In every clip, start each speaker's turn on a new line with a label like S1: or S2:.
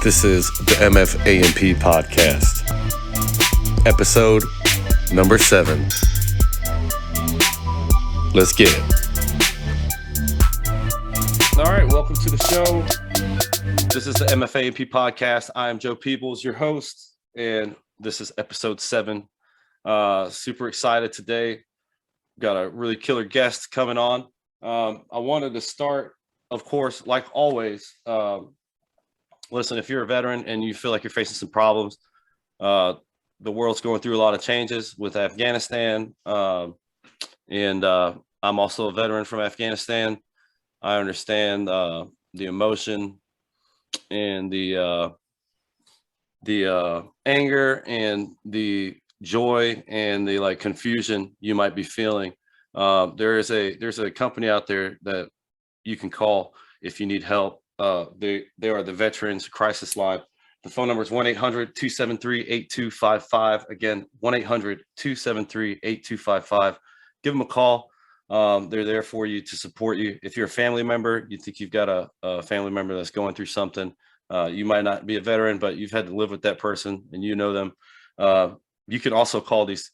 S1: This is the MFA&P podcast, episode number 7. Let's get it. All right, welcome to the show. This is the MFA&P podcast. I am Joe Peebles, your host, and this is episode 7. Super excited today. Got a really killer guest coming on. I wanted to start, of course, like always. Listen, if you're a veteran and you feel like you're facing some problems, the world's going through a lot of changes with Afghanistan. And I'm also a veteran from Afghanistan. I understand the emotion and the anger and the joy and the confusion you might be feeling. There's a company out there that you can call if you need help. They are the Veterans Crisis Line. The phone number is 1-800-273-8255. Again, 1-800-273-8255. Give them a call. They're there for you to support you. If you're a family member, you think you've got a family member that's going through something, you might not be a veteran, but you've had to live with that person and you know them. You can also call this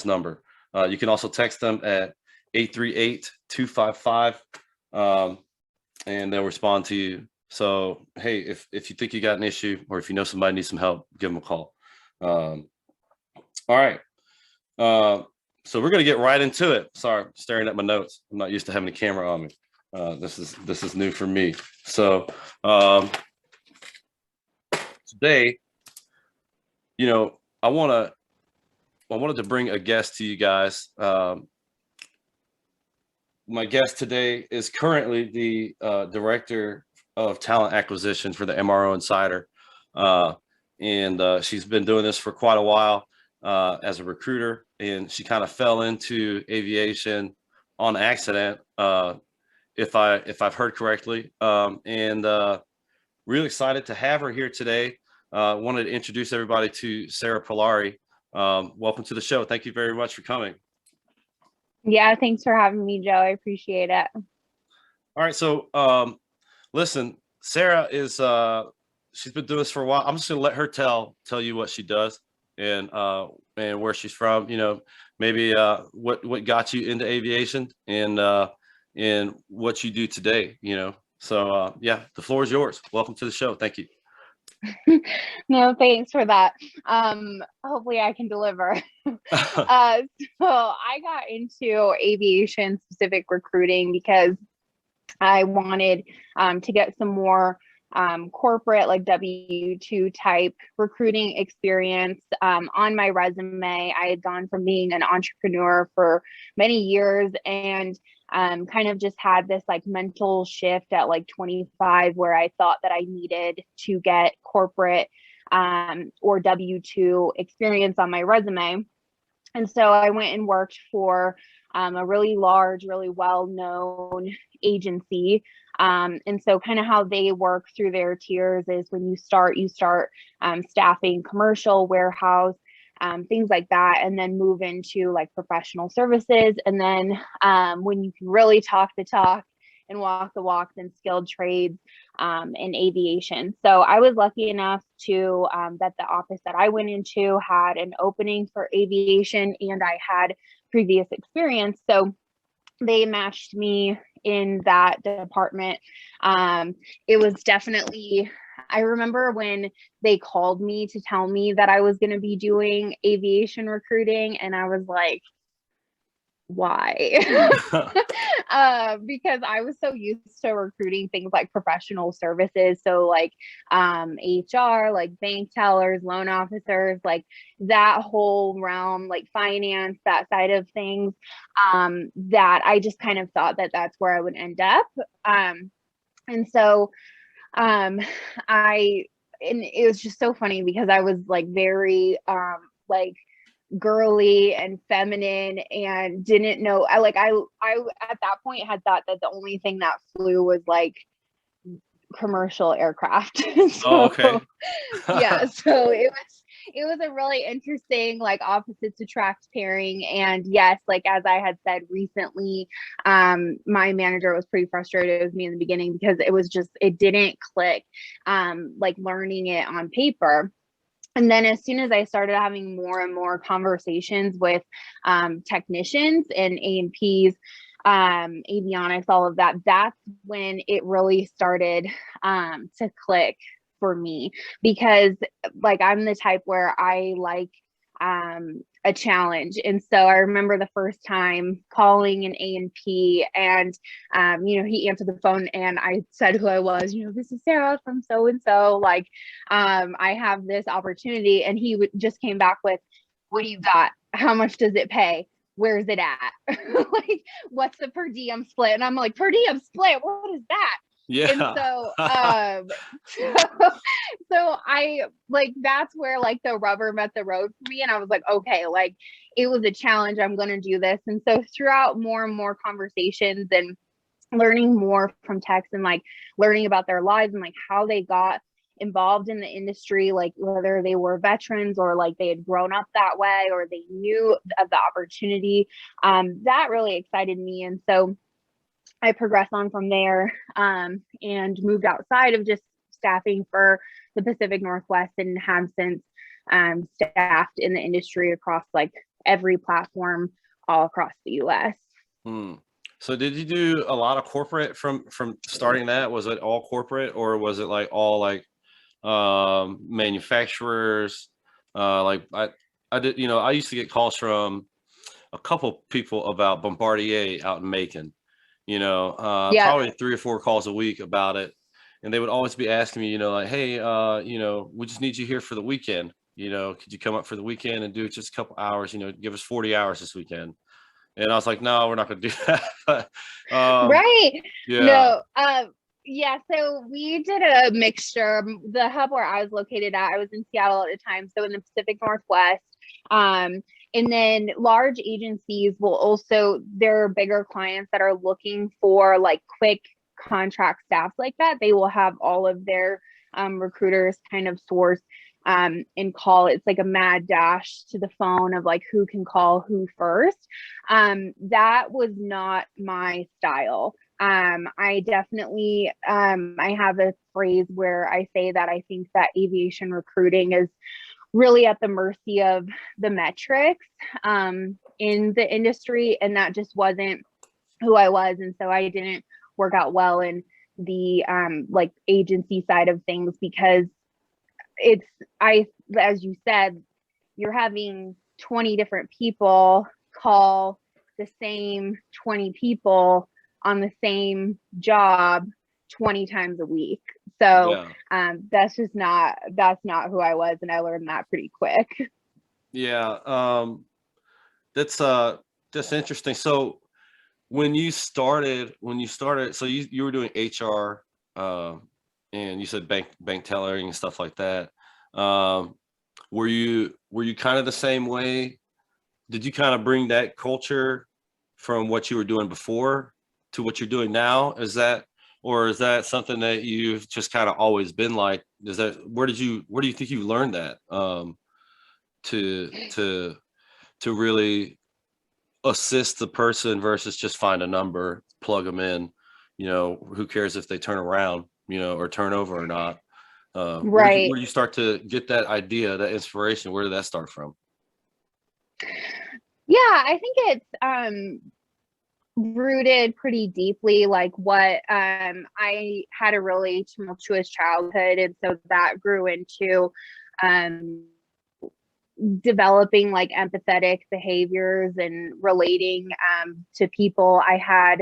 S1: number. You can also text them at 838-255. And they'll respond to you. So, hey, if you think you got an issue or if you know somebody needs some help, give them a call. All right. So we're going to get right into it. Sorry, I'm staring at my notes. I'm not used to having a camera on me. This is new for me. So today, I wanted to bring a guest to you guys. My guest today is currently the director of talent acquisition for the MRO Insider. And she's been doing this for quite a while as a recruiter, and she kind of fell into aviation on accident, if I've heard correctly. And really excited to have her here today. Wanted to introduce everybody to Sarah Parlari. Welcome to the show. Thank you very much for coming.
S2: Yeah, thanks for having me, Joe. I appreciate it.
S1: All right, so listen, Sarah is she's been doing this for a while. I'm just gonna let her tell you what she does and where she's from. Maybe what got you into aviation and what you do today. So yeah, the floor is yours. Welcome to the show. Thank you.
S2: No, thanks for that. Hopefully I can deliver. So I got into aviation specific recruiting because I wanted to get some more corporate, like W-2 type recruiting experience on my resume. I had gone from being an entrepreneur for many years and kind of just had this mental shift at 25 where I thought that I needed to get corporate or W-2 experience on my resume. And so I went and worked for a really large, really well-known agency. And so kind of how they work through their tiers is when you start staffing commercial, warehouse, things like that, and then move into professional services. And then when you can really talk the talk and walk the walk, then skilled trades in aviation. So I was lucky enough to that the office that I went into had an opening for aviation and I had previous experience. So they matched me in that department. It was definitely, I remember when they called me to tell me that I was going to be doing aviation recruiting, and I was like, why? Because I was so used to recruiting things like professional services. So HR, bank tellers, loan officers, that whole realm, finance, that side of things, that I just kind of thought that that's where I would end up. And so and it was just so funny because I was very girly and feminine and didn't know. I at that point had thought that the only thing that flew was commercial aircraft. So,
S1: oh, okay.
S2: Yeah, so it it was a really interesting, like, opposites attract pairing. And yes, like, as I had said recently, my manager was pretty frustrated with me in the beginning because it didn't click, like learning it on paper. And then as soon as I started having more and more conversations with technicians and A&Ps, avionics, all of that, that's when it really started to click for me. Because like, I'm the type where I like a challenge. And so I remember the first time calling an A&P, and he answered the phone and I said who I was. This is Sarah from so and so, like, I have this opportunity. And he just came back with, what do you got? How much does it pay? Where's it at? Like, what's the per diem split? And I'm like, per diem split, what is that?
S1: Yeah.
S2: And so so I, like, that's where, like, the rubber met the road for me. And I was like, okay, like, it was a challenge, I'm going to do this. And so throughout more and more conversations and learning more from techs, and like learning about their lives and like how they got involved in the industry, like whether they were veterans or like they had grown up that way or they knew of the opportunity, that really excited me. And so I progressed on from there, and moved outside of just staffing for the Pacific Northwest, and have since staffed in the industry across like every platform all across the US.
S1: So did you do a lot of corporate from starting that? Was it all corporate, or was it like all like manufacturers? Like I did, I used to get calls from a couple people about Bombardier out in Macon, probably 3 or 4 calls a week about it. And they would always be asking me, like, hey, we just need you here for the weekend. Could you come up for the weekend and do just a couple hours, give us 40 hours this weekend. And I was like, no, we're not going to do that. But,
S2: right.
S1: Yeah.
S2: No. Yeah. So we did a mixture. The hub where I was located at, I was in Seattle at the time, so in the Pacific Northwest. And then large agencies will also, there are bigger clients that are looking for like quick contract staffs like that. They will have all of their recruiters kind of source and call. It's like a mad dash to the phone of like who can call who first. That was not my style. I definitely, I have a phrase where I say that I think that aviation recruiting is really at the mercy of the metrics in the industry. And that just wasn't who I was. And so I didn't work out well in the like agency side of things, because as you said, you're having 20 different people call the same 20 people on the same job 20 times a week. So that's not who I was. And I learned that pretty quick.
S1: Yeah. That's interesting. So when you started, so you were doing HR, and you said bank tellering and stuff like that. Were you kind of the same way? Did you kind of bring that culture from what you were doing before to what you're doing now? Is that something that you've just kind of always been like? Where do you think you learned that to really assist the person versus just find a number, plug them in, who cares if they turn around, or turn over or not?
S2: Right.
S1: Where do you start to get that idea, that inspiration? Where did that start from?
S2: Yeah, I think it's rooted pretty deeply, like what I had a really tumultuous childhood, and so that grew into developing like empathetic behaviors and relating to people. I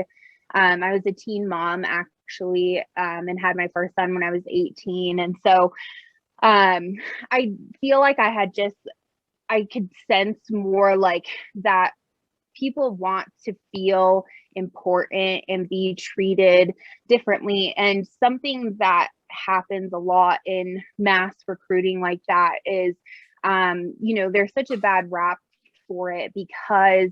S2: was a teen mom actually, and had my first son when I was 18. And so I feel like I could sense more like that people want to feel important and be treated differently. And something that happens a lot in mass recruiting like that is, there's such a bad rap for it because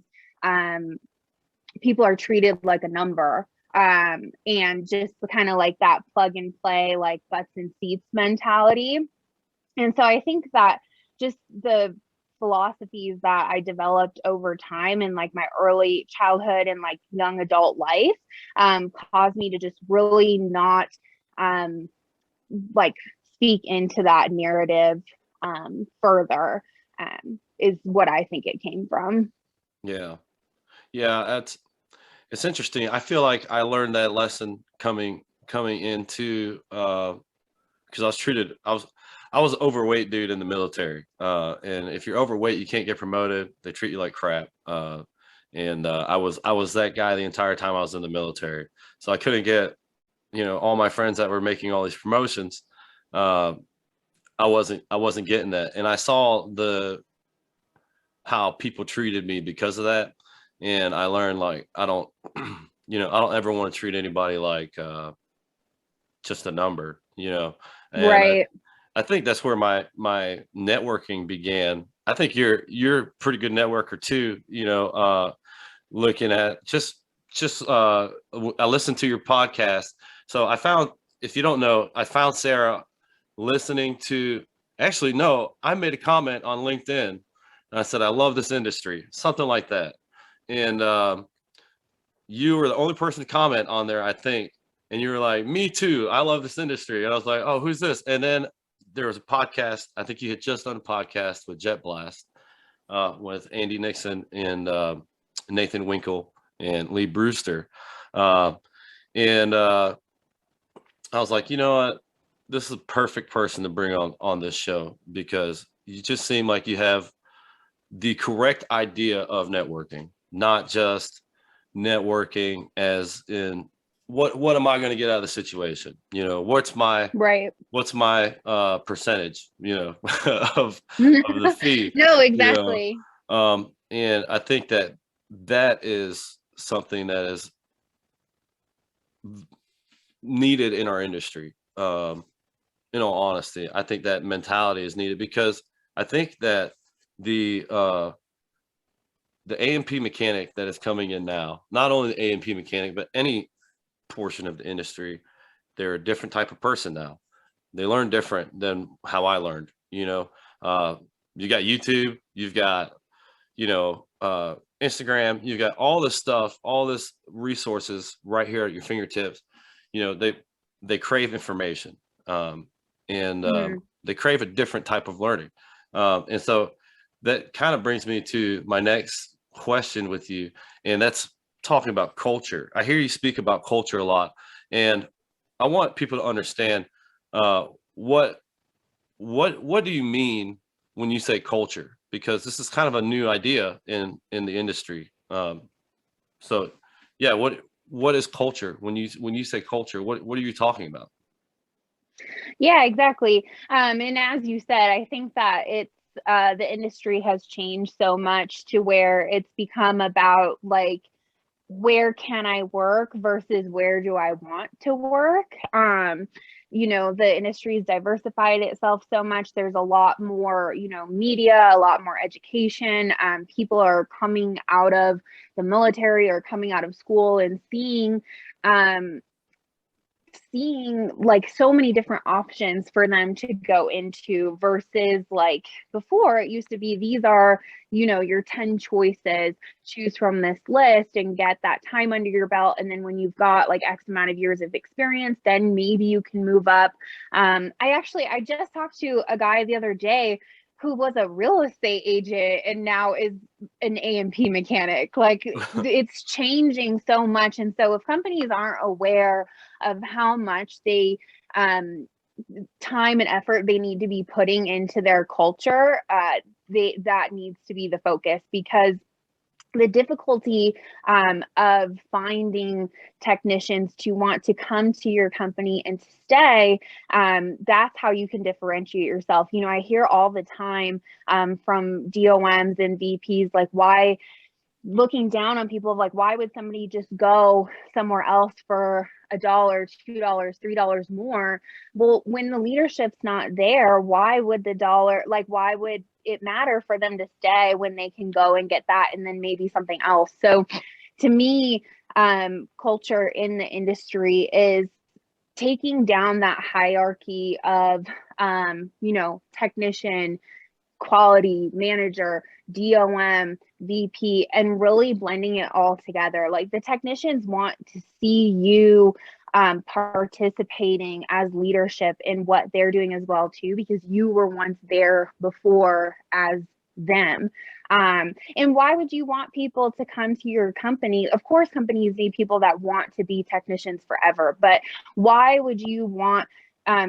S2: people are treated like a number, and just kind of like that plug and play, like butts and seats mentality. And so I think that just the philosophies that I developed over time in like my early childhood and like young adult life caused me to just really not like speak into that narrative further, is what I think it came from.
S1: Yeah. Yeah, it's interesting. I feel like I learned that lesson coming into because I was overweight dude in the military. And if you're overweight, you can't get promoted. They treat you like crap. And I was that guy the entire time I was in the military. So I couldn't get, all my friends that were making all these promotions. Uh, I wasn't getting that. And I saw how people treated me because of that. And I learned like I don't, I don't ever want to treat anybody like just a number, And
S2: Right.
S1: I think that's where my networking began. I think you're a pretty good networker too, looking at I listened to your podcast. So I found, if you don't know, I found Sarah listening to, actually no, I made a comment on LinkedIn and I said I love this industry, something like that. And you were the only person to comment on there, I think. And you were like, me too, I love this industry. And I was like, oh, who's this? And then there was a podcast. I think you had just done a podcast with Jet Blast with Andy Nixon and Nathan Winkle and Lee Brewster. And I was like, you know what? This is a perfect person to bring on this show because you just seem like you have the correct idea of networking, not just networking as in what am I going to get out of the situation? What's my
S2: Right.
S1: percentage, of the fee,
S2: No,
S1: you know?
S2: exactly.
S1: And I think that is something that is needed in our industry. In all honesty, I think that mentality is needed because I think that the A&P mechanic that is coming in now, not only the A&P mechanic, but any portion of the industry, they're a different type of person now. They learn different than how I learned. You got YouTube, you've got Instagram, you've got all this stuff, all this resources right here at your fingertips. They crave information, and
S2: Mhm.
S1: they crave a different type of learning. And so that kind of brings me to my next question with you, and that's talking about culture. I hear you speak about culture a lot, and I want people to understand uh, what what do you mean when you say culture? Because this is kind of a new idea in the industry. So yeah, what is culture? When you say culture, what are you talking about?
S2: Yeah, exactly. And as you said, I think that the industry has changed so much to where it's become about like, where can I work versus where do I want to work? The industry's diversified itself so much. There's a lot more, media, a lot more education. People are coming out of the military or coming out of school and um, seeing like so many different options for them to go into versus like before it used to be these are your 10 choices, choose from this list and get that time under your belt, and then when you've got like x amount of years of experience then maybe you can move up. I just talked to a guy the other day who was a real estate agent and now is an A&P mechanic. Like it's changing so much. And so if companies aren't aware of how much time and effort they need to be putting into their culture, that needs to be the focus, because the difficulty of finding technicians to want to come to your company and to stay, that's how you can differentiate yourself. I hear all the time from DOMs and VPs, like why, looking down on people of like, why would somebody just go somewhere else for $1, $2, $3 more? Well, when the leadership's not there, why would it matter for them to stay when they can go and get that and then maybe something else? So to me, culture in the industry is taking down that hierarchy of technician, quality manager, DOM, VP, and really blending it all together. Like the technicians want to see you participating as leadership in what they're doing as well too, because you were once there before as them. And why would you want people to come to your company? Of course, companies need people that want to be technicians forever, but why would you want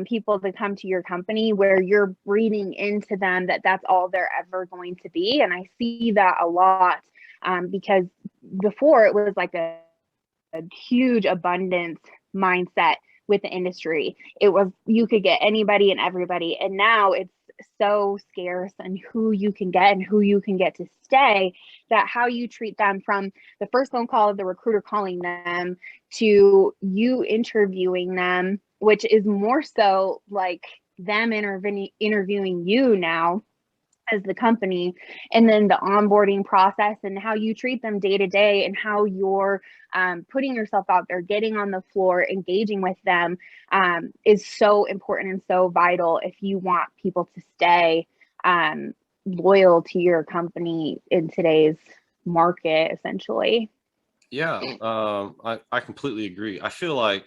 S2: people to come to your company where you're breathing into them that that's all they're ever going to be? And I see that a lot because before it was like a huge abundance mindset with the industry. It was, you could get anybody and everybody, and now it's so scarce and who you can get and who you can get to stay, that how you treat them from the first phone call of the recruiter calling them to you interviewing them, which is more so like them interviewing you now as the company, and then the onboarding process and how you treat them day to day and how you're putting yourself out there, getting on the floor, engaging with them is so important and so vital if you want people to stay loyal to your company in today's market, essentially.
S1: Yeah, I completely agree. I feel like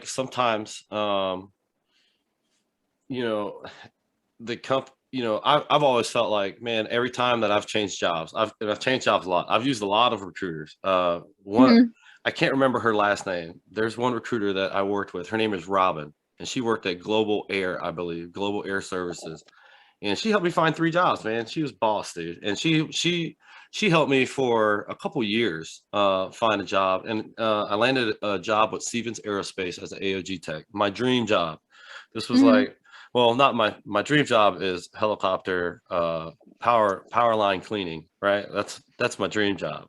S1: sometimes, I've always felt like, man, every time that I've changed jobs, I've changed jobs a lot. I've used a lot of recruiters. I can't remember her last name. There's one recruiter that I worked with. Her name is Robin, and she worked at Global Air, I believe, Global Air Services. And she helped me find 3 jobs, man. She was boss, dude. And she helped me for a couple years find a job. And I landed a job with Stevens Aerospace as an AOG tech. My dream job. This was like, well, not my dream job is helicopter power line cleaning, right? That's my dream job.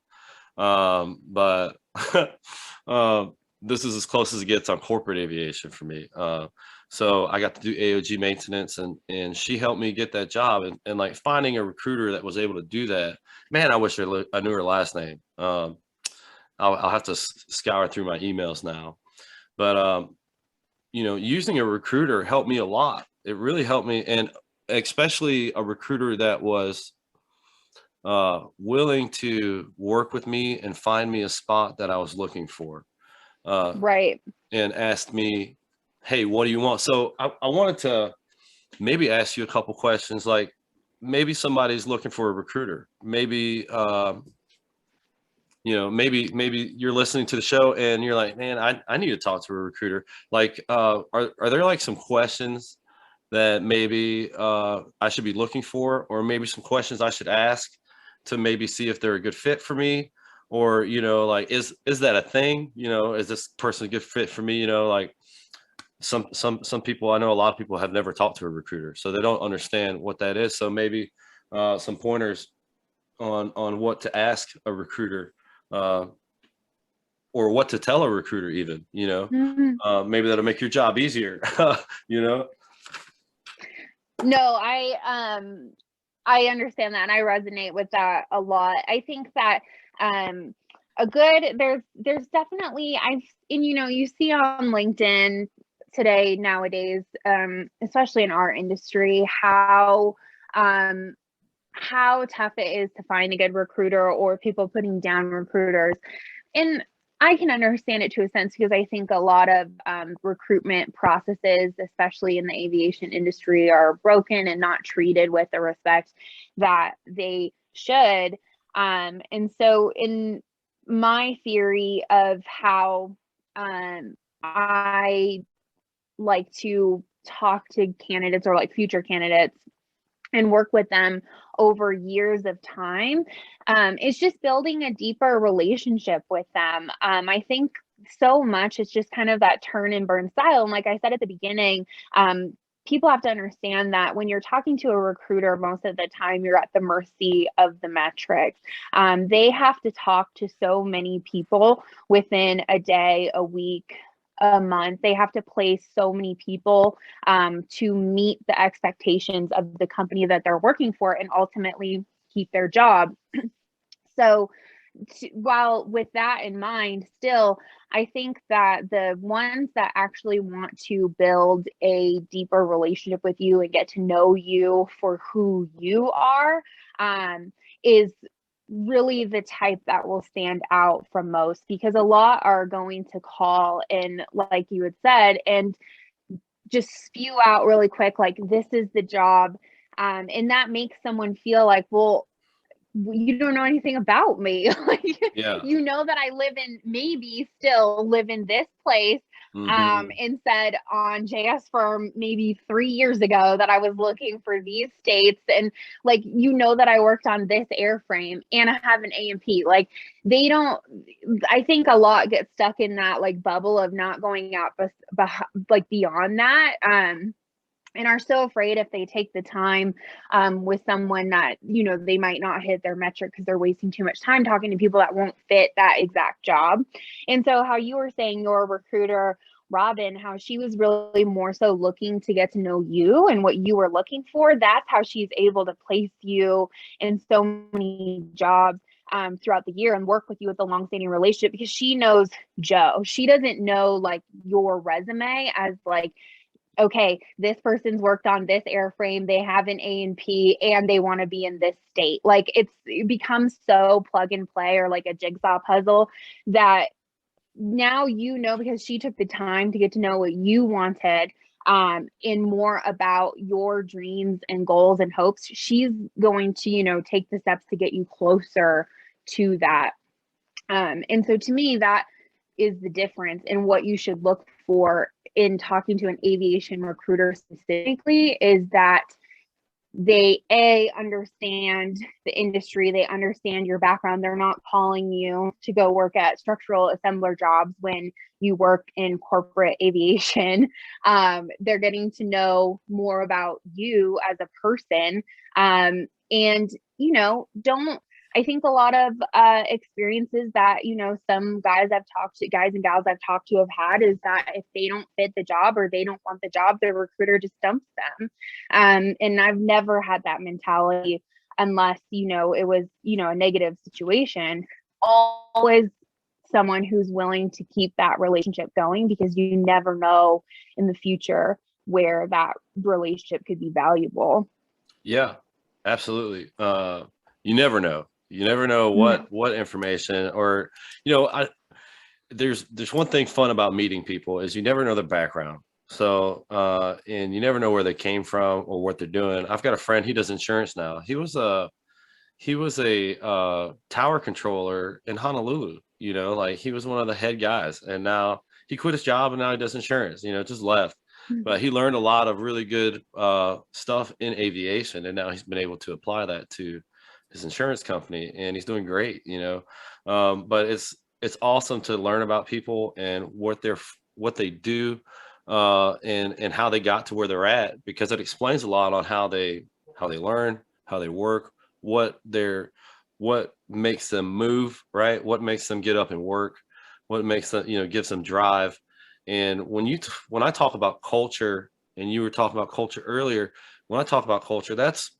S1: But this is as close as it gets on corporate aviation for me. So I got to do AOG maintenance, and she helped me get that job. And like finding a recruiter that was able to do that, man, I wish I knew her last name. I'll have to scour through my emails now. But using a recruiter helped me a lot. It really helped me, and especially a recruiter that was willing to work with me and find me a spot that I was looking for.
S2: Right.
S1: And asked me, hey, what do you want? So I wanted to maybe ask you a couple questions, like maybe somebody's looking for a recruiter. Maybe, maybe you're listening to the show and you're like, man, I need to talk to a recruiter. Like, are there like some questions that maybe I should be looking for, or maybe some questions I should ask to maybe see if they're a good fit for me? Or, like, is that a thing? Is this person a good fit for me? Like some people, I know a lot of people have never talked to a recruiter, so they don't understand what that is. So maybe some pointers on what to ask a recruiter, or what to tell a recruiter even, maybe that'll make your job easier.
S2: No, I understand that, and I resonate with that a lot. I think that there's definitely, you see on LinkedIn today nowadays, especially in our industry, how tough it is to find a good recruiter, or people putting down recruiters. And I can understand it to a sense, because I think a lot of recruitment processes, especially in the aviation industry, are broken and not treated with the respect that they should. And so in my theory of how I like to talk to candidates, or like future candidates, and work with them over years of time, it's just building a deeper relationship with them. I think so much it's just kind of that turn and burn style. And like I said at the beginning, people have to understand that when you're talking to a recruiter, most of the time you're at the mercy of the metrics. They have to talk to so many people within a day, a week, a month. They have to place so many people to meet the expectations of the company that they're working for, and ultimately keep their job. So while with that in mind, still, I think that the ones that actually want to build a deeper relationship with you and get to know you for who you are, is really the type that will stand out from most, because a lot are going to call and, like you had said, and just spew out really quick, like, this is the job. And that makes someone feel like, well, you don't know anything about me. Like,
S1: Yeah.
S2: you know that I maybe still live in this place,
S1: Mm-hmm.
S2: and said on JS Firm maybe 3 years ago that I was looking for these states, and like, you know that I worked on this airframe and I have an A&P. Like, they don't. I think a lot get stuck in that like bubble of not going out, like beyond that. And are so afraid if they take the time with someone that, you know, they might not hit their metric because they're wasting too much time talking to people that won't fit that exact job. And so how you were saying your recruiter, Robin, how she was really more so looking to get to know you and what you were looking for, that's how she's able to place you in so many jobs throughout the year and work with you with a long-standing relationship, because she knows Joe. She doesn't know like your resume as like, okay, this person's worked on this airframe, they have an A&P, and they want to be in this state. Like, it becomes so plug and play, or like a jigsaw puzzle, that now, you know, because she took the time to get to know what you wanted, and more about your dreams and goals and hopes, she's going to, you know, take the steps to get you closer to that. And so to me, that is the difference in what you should look for in talking to an aviation recruiter specifically, is that they understand the industry, they understand your background. They're not calling you to go work at structural assembler jobs when you work in corporate aviation. They're getting to know more about you as a person. And, you know, I think a lot of experiences that, you know, some guys and gals I've talked to have had, is that if they don't fit the job or they don't want the job, the recruiter just dumps them. And I've never had that mentality, unless, you know, it was, you know, a negative situation. Always someone who's willing to keep that relationship going, because you never know in the future where that relationship could be valuable.
S1: Yeah, absolutely. You never know. You never know
S2: No.
S1: what information, or, you know, there's one thing fun about meeting people, is you never know their background. So, and you never know where they came from or what they're doing. I've got a friend, he does insurance now. He was a tower controller in Honolulu, you know, like he was one of the head guys, and now he quit his job and now he does insurance, you know, just left. But he learned a lot of really good stuff in aviation, and now he's been able to apply that to his insurance company, and he's doing great, you know. But it's awesome to learn about people and what they do, and how they got to where they're at, because it explains a lot on how they learn, how they work, what makes them move, right? What makes them get up and work, what makes them, you know, gives them drive. And when I talk about culture, and you were talking about culture earlier, when I talk about culture, that's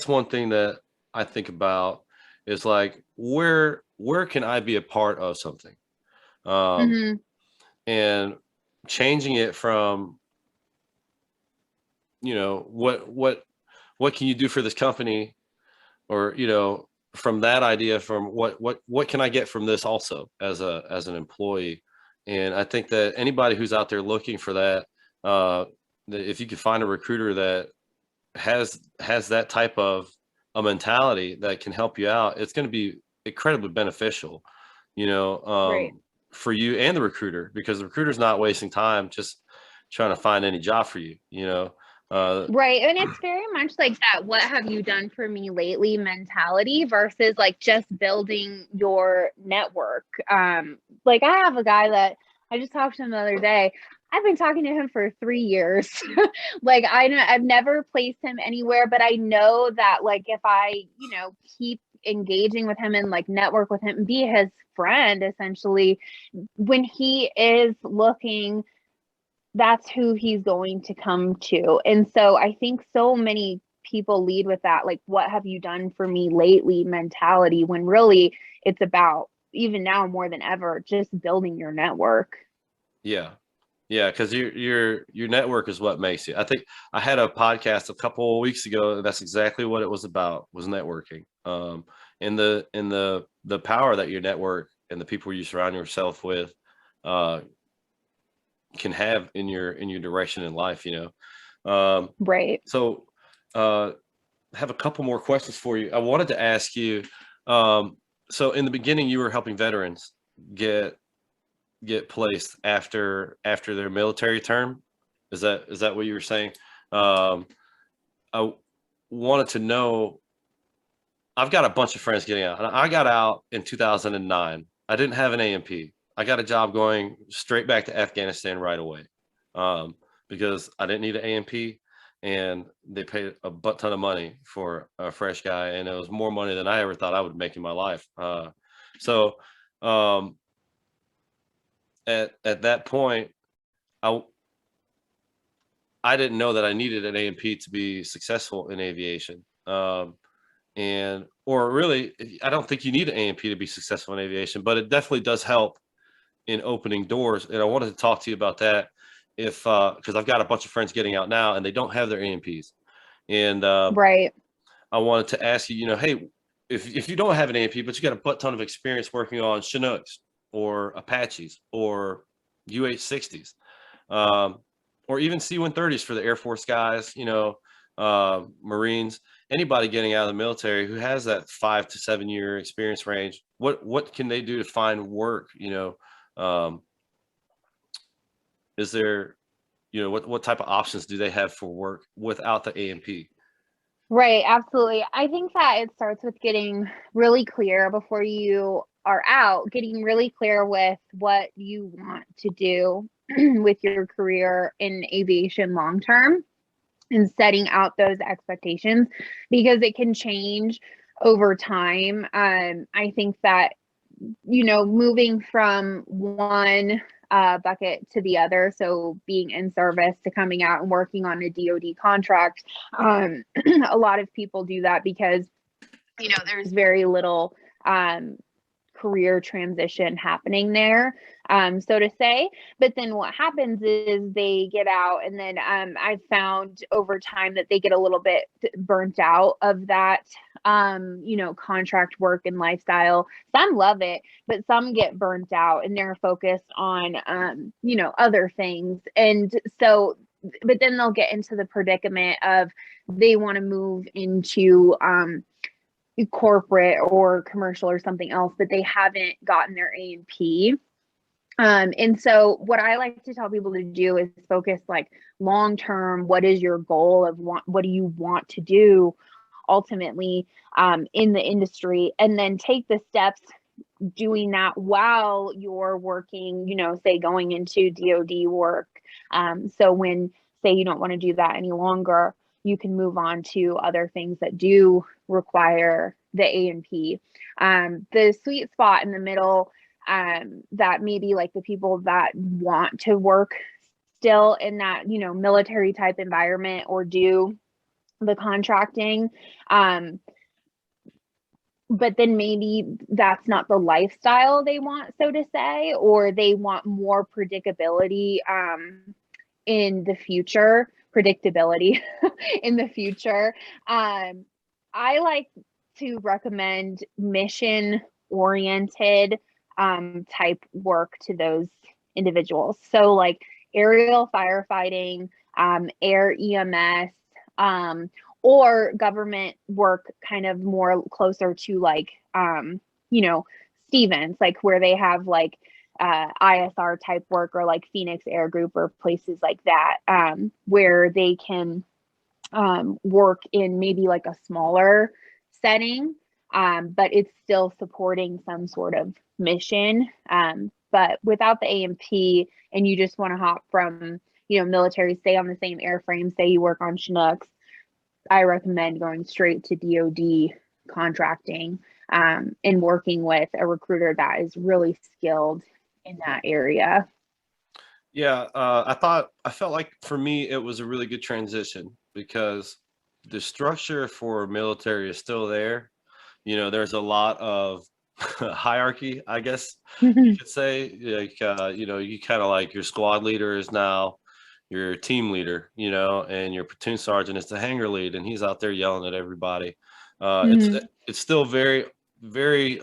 S1: one thing that I think about, is like, where can I be a part of something? Um,
S2: Mm-hmm.
S1: and changing it from, you know, what can you do for this company, or, you know, from that idea, from what can I get from this also as an employee. And I think that anybody who's out there looking for that, that if you can find a recruiter that has that type of a mentality that can help you out, it's going to be incredibly beneficial, you know,
S2: Right.
S1: for you and the recruiter, because the recruiter's not wasting time just trying to find any job for you, you know.
S2: Right. And it's very much like that, what have you done for me lately mentality, versus like just building your network. Like, I have a guy that I just talked to him the other day. I've been talking to him for 3 years. Like, I've never placed him anywhere, but I know that like, if I, you know, keep engaging with him and like network with him and be his friend, essentially, when he is looking, that's who he's going to come to. And so I think so many people lead with that, like, what have you done for me lately mentality, when really it's about even now more than ever, just building your network.
S1: Yeah. Yeah, because your network is what makes you. I think I had a podcast a couple of weeks ago. That's exactly what it was about, was networking. And the power that your network and the people you surround yourself with can have in your direction in life,
S2: Right.
S1: So I have a couple more questions for you. I wanted to ask you, so in the beginning you were helping veterans get placed after their military term. Is that what you were saying? I wanted to know, I've got a bunch of friends getting out. I got out in 2009. I didn't have an A&P. I got a job going straight back to Afghanistan right away, because I didn't need an A&P, and they paid a butt ton of money for a fresh guy, and it was more money than I ever thought I would make in my life. So at that point, I didn't know that I needed an A&P to be successful in aviation. Or really, I don't think you need an A&P to be successful in aviation, but it definitely does help in opening doors. And I wanted to talk to you about that, because I've got a bunch of friends getting out now and they don't have their A&Ps. And
S2: Right.
S1: I wanted to ask you, hey, if you don't have an A&P, but you got a butt ton of experience working on Chinooks or Apaches or UH-60s, or even C-130s for the Air Force guys, Marines, anybody getting out of the military who has that 5 to 7 year experience range, what can they do to find work? Is there, what type of options do they have for work without the A&P?
S2: Right, absolutely. I think that it starts with getting really clear before you are out, getting really clear with what you want to do with your career in aviation long term, and setting out those expectations, because it can change over time. I think that, moving from one bucket to the other, so being in service to coming out and working on a DoD contract, a lot of people do that because there's very little career transition happening there, so to say. But then what happens is they get out, and then I've found over time that they get a little bit burnt out of that, contract work and lifestyle. Some love it, but some get burnt out and they're focused on, other things. And so, but then they'll get into the predicament of they want to move into, corporate or commercial or something else, but they haven't gotten their A&P. And so what I like to tell people to do is focus like long term. What is your goal of what do you want to do ultimately in the industry? And then take the steps doing that while you're working, say going into DoD work. So when, say, you don't want to do that any longer, you can move on to other things that do require the A&P. The sweet spot in the middle, that maybe like the people that want to work still in that, military type environment or do the contracting, but then maybe that's not the lifestyle they want, so to say, or they want more predictability in the future, predictability in the future. I like to recommend mission oriented type work to those individuals. So like aerial firefighting, air EMS, or government work, kind of more closer to like, Stevens, like where they have like ISR type work, or like Phoenix Air Group or places like that, where they can work in maybe like a smaller setting, but it's still supporting some sort of mission. But without the A&P, and you just want to hop from, military, stay on the same airframe, say you work on Chinooks, I recommend going straight to DoD contracting, and working with a recruiter that is really skilled in that area.
S1: Yeah, I felt like for me it was a really good transition, because the structure for military is still there. There's a lot of hierarchy, I guess you could say. Like, you kind of like your squad leader is now your team leader, and your platoon sergeant is the hangar lead, and he's out there yelling at everybody. It's still very, very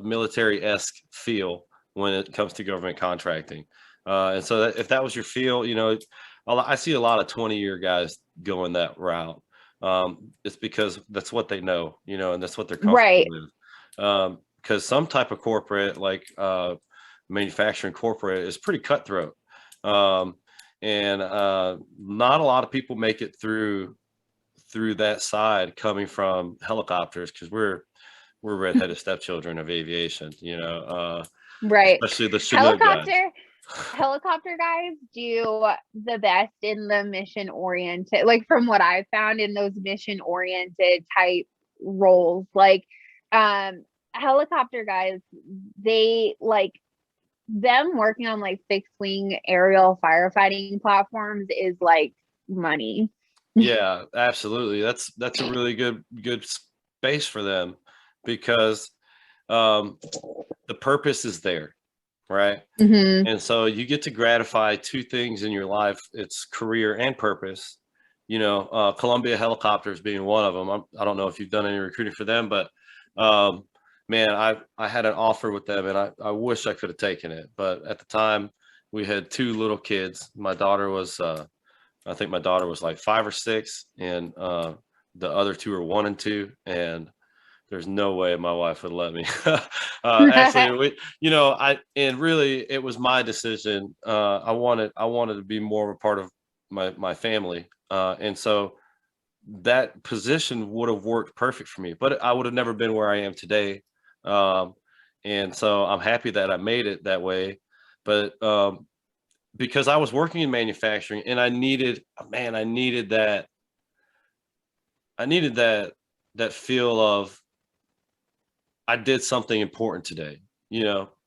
S1: military-esque feel when it comes to government contracting. And so if that was your feel, I see a lot of 20-year guys going that route. It's because that's what they know, and that's what they're comfortable
S2: Right.
S1: with. Because some type of corporate, like manufacturing corporate, is pretty cutthroat. And not a lot of people make it through that side coming from helicopters, because we're redheaded stepchildren of aviation,
S2: Right.
S1: especially the Chinook guys.
S2: Helicopter guys do the best in the mission oriented, like from what I've found in those mission oriented type roles. Like helicopter guys, they like them working on like fixed wing aerial firefighting platforms is like money.
S1: Yeah, absolutely. That's a really good space for them, because the purpose is there, right? And so you get to gratify two things in your life. It's career and purpose. Columbia Helicopters being one of them. I don't know if you've done any recruiting for them, but man, I had an offer with them, and I wish I could have taken it. But at the time, we had two little kids. My daughter was, I think my daughter was like 5 or 6, and the other two are 1 and 2, and there's no way my wife would let me. Actually, and really it was my decision. I wanted to be more of a part of my family. And so that position would have worked perfect for me, but I would have never been where I am today. And so I'm happy that I made it that way. But because I was working in manufacturing, and I needed that, that feel of, I did something important today,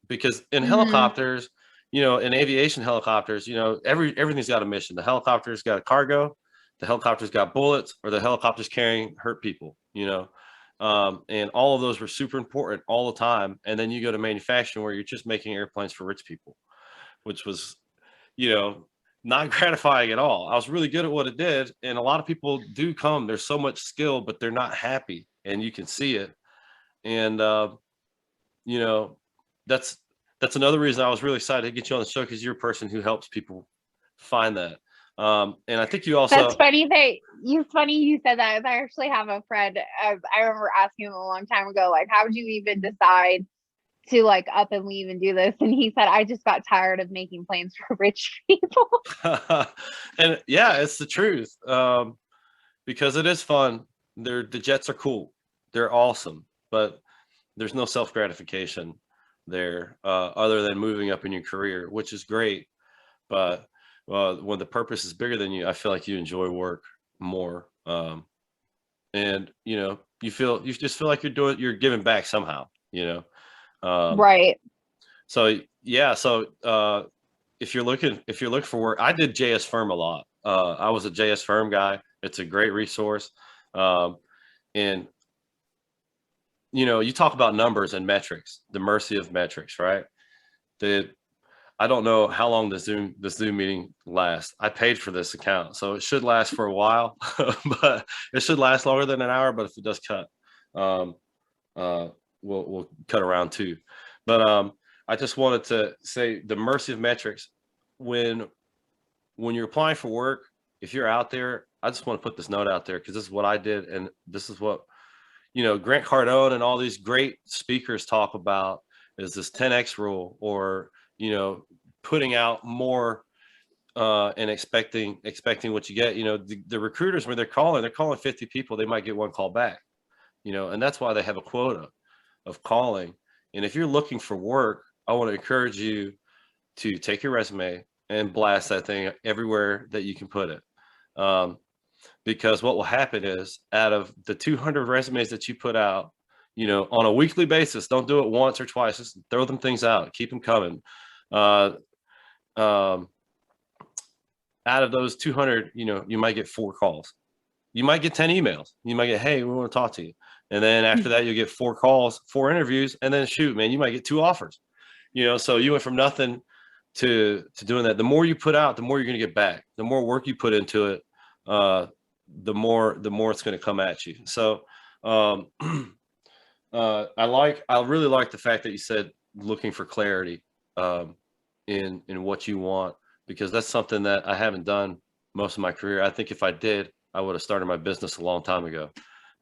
S1: because in helicopters, in aviation helicopters, everything's got a mission. The helicopter's got a cargo, the helicopter's got bullets, or the helicopter's carrying hurt people, and all of those were super important all the time. And then you go to manufacturing, where you're just making airplanes for rich people, which was, not gratifying at all. I was really good at what it did, and a lot of people do come. There's so much skill, but they're not happy, and you can see it. And you know, that's another reason I was really excited to get you on the show, because you're a person who helps people find that. And I think you also.
S2: That's funny you said that. I actually have a friend. I remember asking him a long time ago, like, how would you even decide to like up and leave and do this? And he said, I just got tired of making planes for rich people.
S1: And yeah, it's the truth. Because it is fun. The jets are cool. They're awesome, but there's no self-gratification there, other than moving up in your career, which is great. But when the purpose is bigger than you, I feel like you enjoy work more. And you just feel like you're giving back somehow,
S2: Right.
S1: So yeah, so if you're looking for work, I did JS Firm a lot. I was a JS Firm guy. It's a great resource. And you talk about numbers and metrics, the mercy of metrics, right? I don't know how long the Zoom meeting lasts. I paid for this account, so it should last for a while, but it should last longer than an hour. But if it does cut, we'll cut around too. But I just wanted to say the mercy of metrics. When you're applying for work, if you're out there, I just want to put this note out there, because this is what I did, and this is what Grant Cardone and all these great speakers talk about, is this 10x rule, or putting out more and expecting what you get. The recruiters, when they're calling 50 people, they might get one call back, and that's why they have a quota of calling. And if you're looking for work, I want to encourage you to take your resume and blast that thing everywhere that you can put it. Because what will happen is, out of the 200 resumes that you put out, on a weekly basis, don't do it once or twice, just throw them things out, keep them coming. Out of those 200, you might get 4 calls. you might get 10 emails. You might get, hey, we want to talk to you. And then after that, you'll get 4 calls, 4 interviews, and then shoot, man, you might get 2 offers. So you went from nothing to doing that. The more you put out, the more you're going to get back. The more work you put into it, the more it's going to come at you. So I really like the fact that you said looking for clarity in what you want, because that's something that I haven't done most of my career. I think if I did, I would have started my business a long time ago.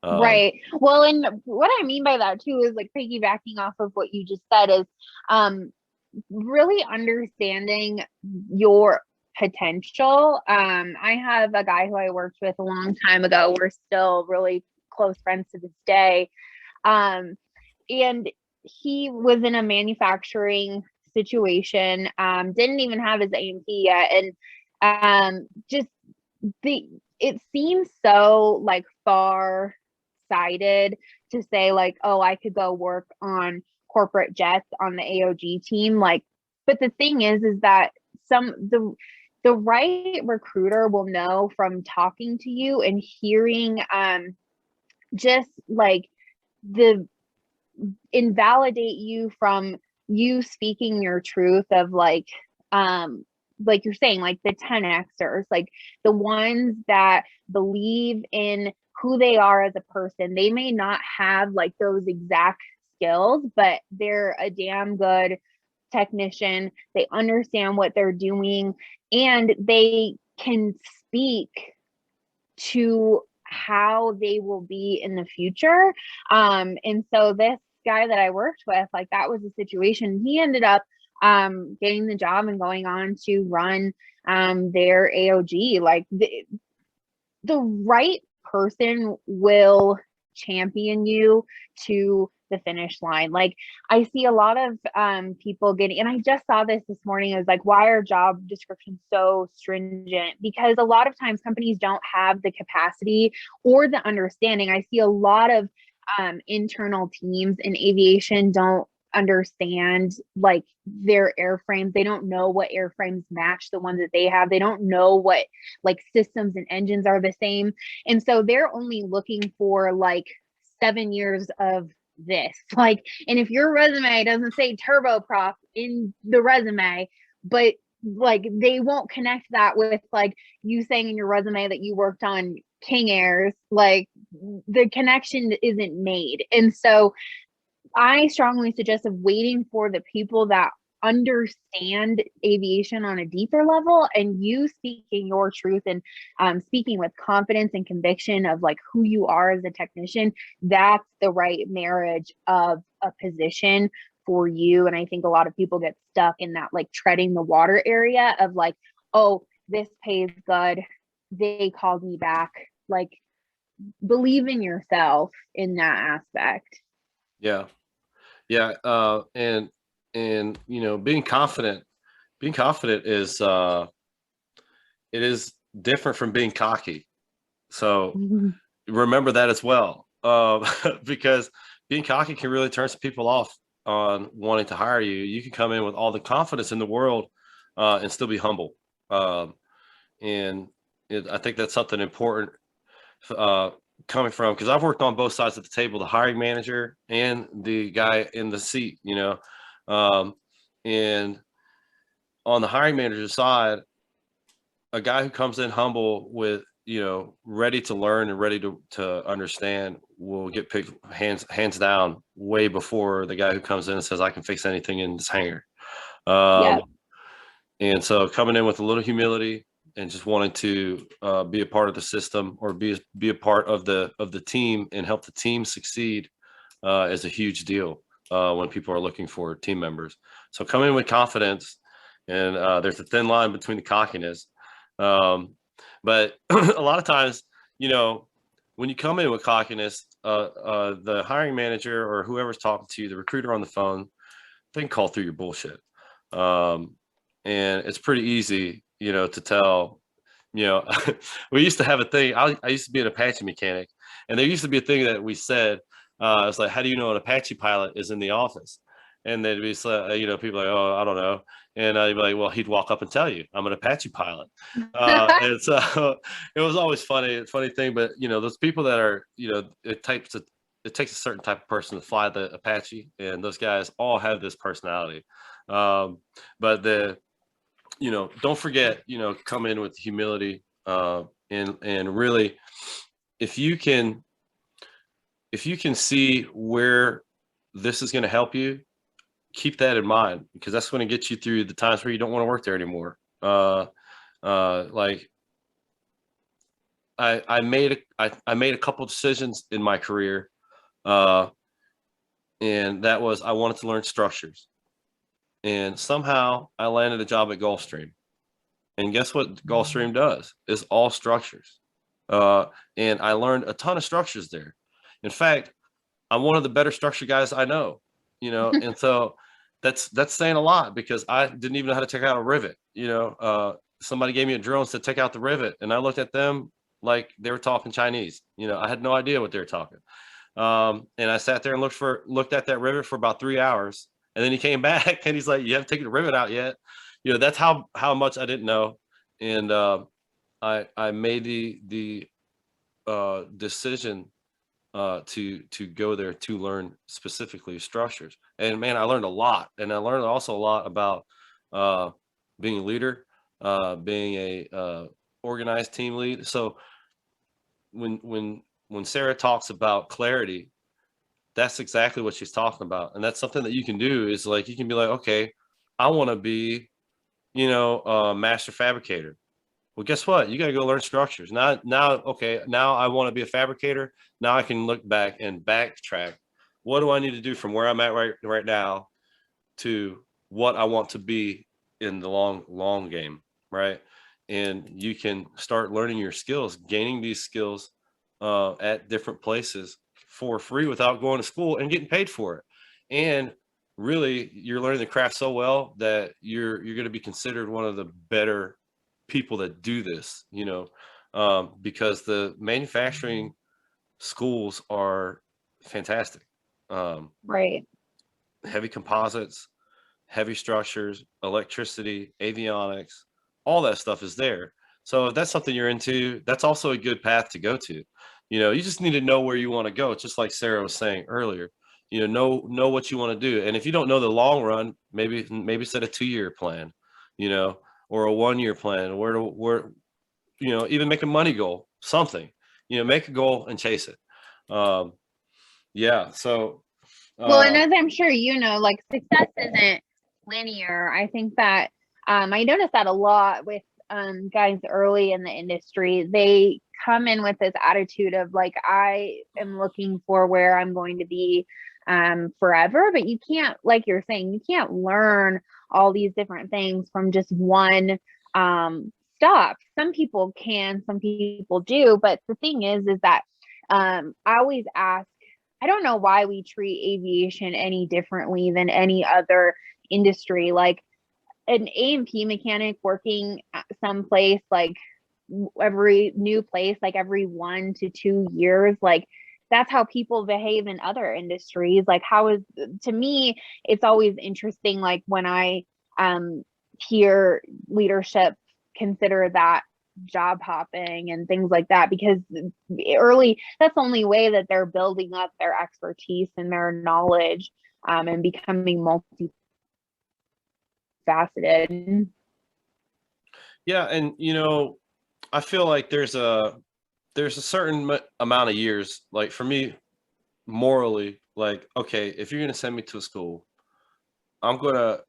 S2: Right. Well, and what I mean by that too is like piggybacking off of what you just said is really understanding your potential. I have a guy who I worked with a long time ago. We're still really close friends to this day. And he was in a manufacturing situation, didn't even have his A&P yet. And it seems so like far sighted to say like, oh, I could go work on corporate jets on the AOG team. Like, but the thing is that the right recruiter will know from talking to you and hearing just like invalidate you from you speaking your truth of like you're saying, like the 10Xers, like the ones that believe in who they are as a person. They may not have like those exact skills, but they're a damn good technician. They understand what they're doing and they can speak to how they will be in the future. And so this guy that I worked with, like that was the situation. He ended up getting the job and going on to run their AOG. Like the right person will champion you to the finish line. Like I see a lot of people getting, and I just saw this morning, is like, why are job descriptions so stringent? Because a lot of times companies don't have the capacity or the understanding. I see a lot of internal teams in aviation don't understand like their airframes. They don't know what airframes match the ones that they have. They don't know what like systems and engines are the same. And so they're only looking for like 7 years of this. Like, and if your resume doesn't say turboprop in the resume, but like they won't connect that with like you saying in your resume that you worked on King Airs, like the connection isn't made. And so I strongly suggest of waiting for the people that understand aviation on a deeper level and you speaking your truth and speaking with confidence and conviction of like who you are as a technician. That's the right marriage of a position for you. And I think a lot of people get stuck in that like treading the water area of like, oh, this pays good, they called me back. Like, believe in yourself in that aspect.
S1: Yeah. And being confident is it is different from being cocky. So remember that as well, because being cocky can really turn some people off on wanting to hire you. You can come in with all the confidence in the world and still be humble. And I think that's something important coming from, because I've worked on both sides of the table, the hiring manager and the guy in the seat, and on the hiring manager's side, a guy who comes in humble with, ready to learn and ready to understand will get picked hands down way before the guy who comes in and says, I can fix anything in this hangar. And so coming in with a little humility and just wanting to be a part of the system or be a part of the team and help the team succeed is a huge deal when people are looking for team members. So come in with confidence, and there's a thin line between the cockiness. But a lot of times, when you come in with cockiness, the hiring manager or whoever's talking to you, the recruiter on the phone, they can call through your bullshit. And it's pretty easy, to tell, we used to have a thing. I used to be an Apache mechanic, and there used to be a thing that we said, it's like, how do you know an Apache pilot is in the office? And they'd be, people like, oh, I don't know. And I'd be like, well, he'd walk up and tell you, I'm an Apache pilot. And so it was always funny thing. But, those people that are, it takes a certain type of person to fly the Apache. And those guys all have this personality. But don't forget, come in with humility, and really, if you can see where this is going to help you, keep that in mind, because that's going to get you through the times where you don't want to work there anymore. Like I made a couple decisions in my career, and that was, I wanted to learn structures, and somehow I landed a job at Gulfstream. And guess what Gulfstream does? Is all structures. And I learned a ton of structures there. In fact, I'm one of the better structure guys I know, and so that's saying a lot, because I didn't even know how to take out a rivet. Somebody gave me a drill and said, take out the rivet. And I looked at them like they were talking Chinese. I had no idea what they were talking. And I sat there and looked at that rivet for about 3 hours. And then he came back and he's like, you haven't taken the rivet out yet. That's how much I didn't know. And I made the decision to go there to learn specifically structures. And man, I learned a lot. And I learned also a lot about being a leader, being a organized team lead. So when Sarah talks about clarity, that's exactly what she's talking about. And that's something that you can do, is like, you can be like, okay, I want to be, a master fabricator. Well, guess what? You got to go learn structures. Okay, now I want to be a fabricator. Now I can look back and backtrack. What do I need to do from where I'm at right now to what I want to be in the long game, right? And you can start learning your skills, gaining these skills at different places for free without going to school and getting paid for it. And really, you're learning the craft so well that you're going to be considered one of the better people that do this, because the manufacturing schools are fantastic.
S2: Right.
S1: Heavy composites, heavy structures, electricity, avionics, all that stuff is there. So if that's something you're into, that's also a good path to go to. You just need to know where you want to go. It's just like Sarah was saying earlier. Know what you want to do. And if you don't know the long run, maybe set a 2-year plan, or a 1-year plan, where even make a money goal, something, make a goal and chase it. Yeah. So,
S2: well, and as I'm sure like, success isn't linear. I think that I noticed that a lot with guys early in the industry. They come in with this attitude of like, I am looking for where I'm going to be forever, but you can't, like you're saying, you can't learn all these different things from just one stop. Some people can, some people do, but the thing is that I always ask, I don't know why we treat aviation any differently than any other industry. Like, an A&P mechanic working at some place, like every new place, like every 1 to 2 years, like that's how people behave in other industries. Like, to me, it's always interesting, like when I hear leadership consider that job hopping and things like that, because that's the only way that they're building up their expertise and their knowledge, and becoming multifaceted.
S1: Yeah. And, I feel like there's a certain amount of years, like for me, morally, like, okay, if you're going to send me to a school, I'm going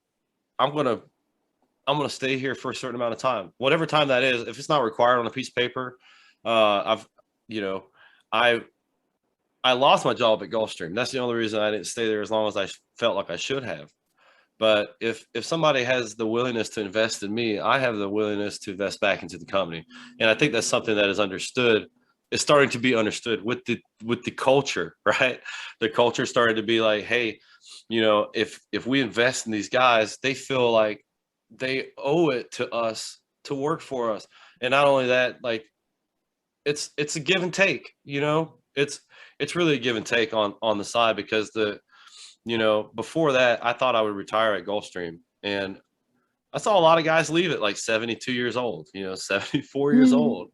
S1: to stay here for a certain amount of time, whatever time that is. If it's not required on a piece of paper, I lost my job at Gulfstream. That's the only reason I didn't stay there as long as I felt like I should have. But if somebody has the willingness to invest in me, I have the willingness to invest back into the company. And I think that's something that is understood. It's starting to be understood with the culture, right? The culture started to be like, hey, if we invest in these guys, they feel like they owe it to us to work for us. And not only that, like, it's a give and take, it's really a give and take on the side, because before that, I thought I would retire at Gulfstream, and I saw a lot of guys leave at like 72 years old, 74 years old.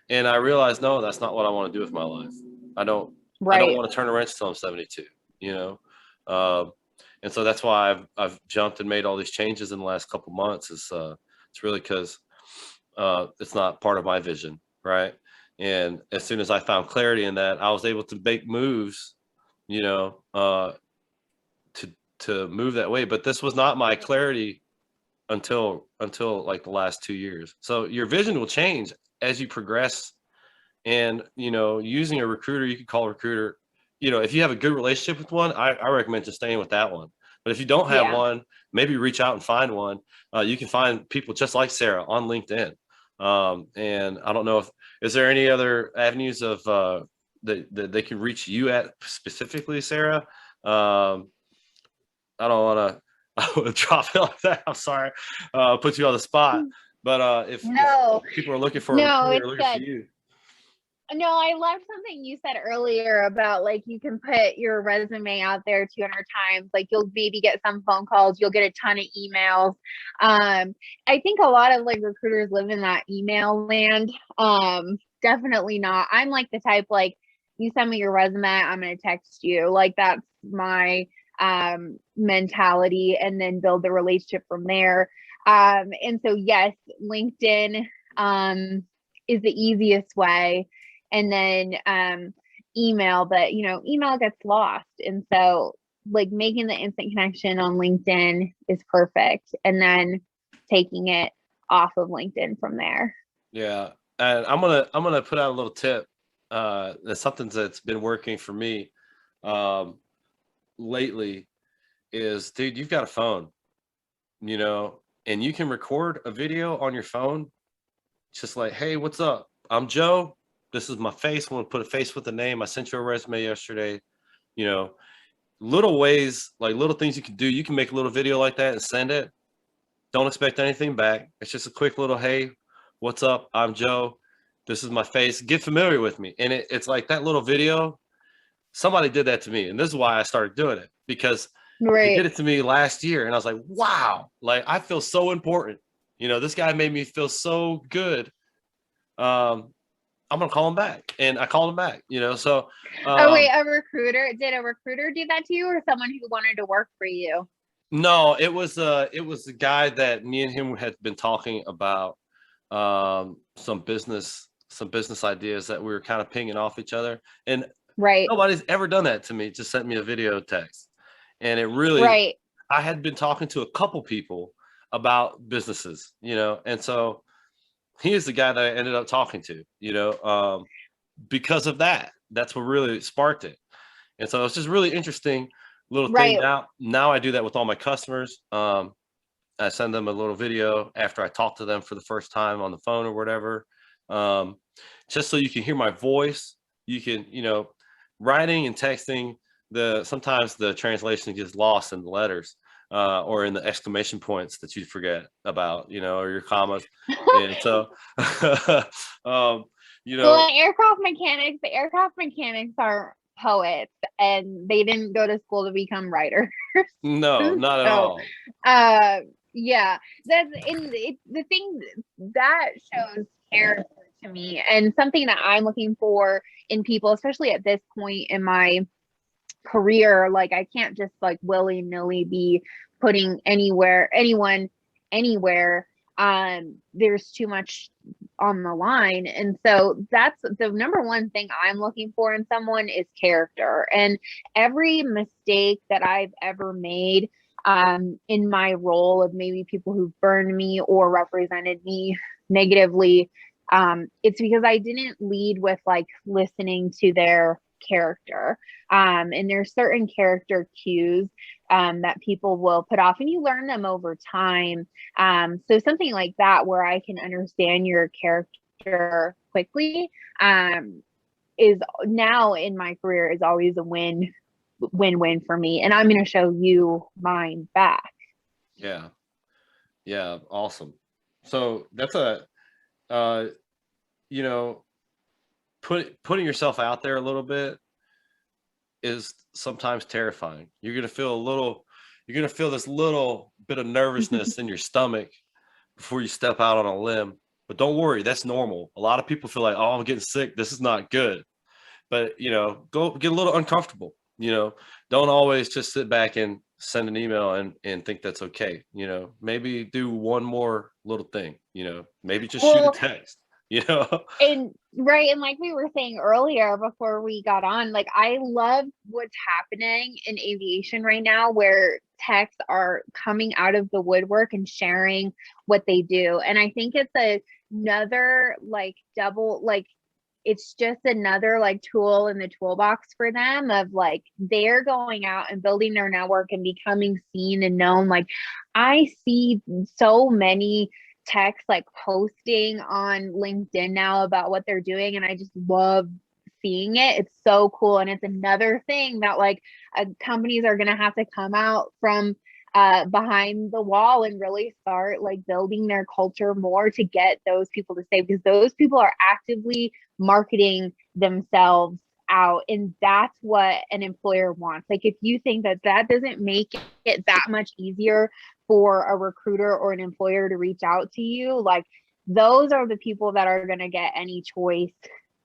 S1: And I realized, no, that's not what I want to do with my life. I don't
S2: Right.
S1: want to turn a wrench till I'm 72, Um, and so that's why I've jumped and made all these changes in the last couple months. It's really because it's not part of my vision, right? And as soon as I found clarity in that, I was able to make moves, to move that way. But this was not my clarity until like the last 2 years. So your vision will change as you progress. And using a recruiter, you could call a recruiter. If you have a good relationship with one, I recommend just staying with that one. But if you don't have one, maybe reach out and find one. You can find people just like Sarah on LinkedIn. And I don't know is there any other avenues of that they can reach you at specifically, Sarah? I don't want to drop it like that. I'm sorry, put you on the spot. But if people are looking for a recruiter, looking for you.
S2: No, I loved something you said earlier about like you can put your resume out there 200 times. Like you'll maybe get some phone calls, you'll get a ton of emails. I think a lot of like recruiters live in that email land. Definitely not. I'm like the type like you send me your resume, I'm gonna text you. Like that's my mentality, and then build the relationship from there. And so yes, LinkedIn is the easiest way. And then email, but email gets lost. And so like making the instant connection on LinkedIn is perfect. And then taking it off of LinkedIn from there.
S1: Yeah. And I'm gonna put out a little tip. That's something that's been working for me lately is, dude, you've got a phone, and you can record a video on your phone. Just like, hey, what's up? I'm Joe. This is my face. I want to put a face with a name. I sent you a resume yesterday. Little ways, like little things you can do. You can make a little video like that and send it. Don't expect anything back. It's just a quick little, hey, what's up? I'm Joe. This is my face. Get familiar with me. And it's like that little video. Somebody did that to me. And this is why I started doing it, because they did it to me last year. And I was like, wow, like I feel so important. This guy made me feel so good. I'm gonna call him back, and I called him back. So.
S2: Oh wait, a recruiter? Did a recruiter do that to you, or someone who wanted to work for you?
S1: No, it was the guy that me and him had been talking about some business ideas that we were kind of pinging off each other, and nobody's ever done that to me. Just sent me a video text, and it really I had been talking to a couple people about businesses, and so he is the guy that I ended up talking to, because of that. That's what really sparked it. And so it's just really interesting little thing. Now I do that with all my customers. I send them a little video after I talk to them for the first time on the phone or whatever. Just so you can hear my voice. You can, writing and texting, sometimes the translation gets lost in the letters. Or in the exclamation points that you forget about, or your commas. And so,
S2: well, the aircraft mechanics are poets, and they didn't go to school to become writers.
S1: No, not at all.
S2: Yeah, that's the thing that shows character to me, and something that I'm looking for in people, especially at this point in my career. Like I can't just like willy-nilly be putting anyone anywhere. There's too much on the line. And so that's the number one thing I'm looking for in someone is character. And every mistake that I've ever made in my role of maybe people who've burned me or represented me negatively, it's because I didn't lead with like listening to their character. And there's certain character cues that people will put off, and you learn them over time. So something like that, where I can understand your character quickly, is now in my career is always a win-win for me. And I'm going to show you mine back.
S1: Yeah. Yeah. Awesome. So that's putting yourself out there a little bit is sometimes terrifying. You're going to feel this little bit of nervousness in your stomach before you step out on a limb. But don't worry, that's normal. A lot of people feel like, oh, I'm getting sick. This is not good. But, go get a little uncomfortable. Don't always just sit back and send an email and think that's okay. Maybe do one more little thing, maybe just shoot a text,
S2: And right. And like we were saying earlier before we got on, like I love what's happening in aviation right now, where techs are coming out of the woodwork and sharing what they do. And I think it's another like double, like it's just another like tool in the toolbox for them of like they're going out and building their network and becoming seen and known. Like I see so many techs like posting on LinkedIn now about what they're doing, and I just love seeing it. It's so cool. And it's another thing that like companies are going to have to come out from behind the wall and really start like building their culture more to get those people to stay, because those people are actively marketing themselves out, and that's what an employer wants. Like if you think that doesn't make it that much easier for a recruiter or an employer to reach out to you, like those are the people that are going to get any choice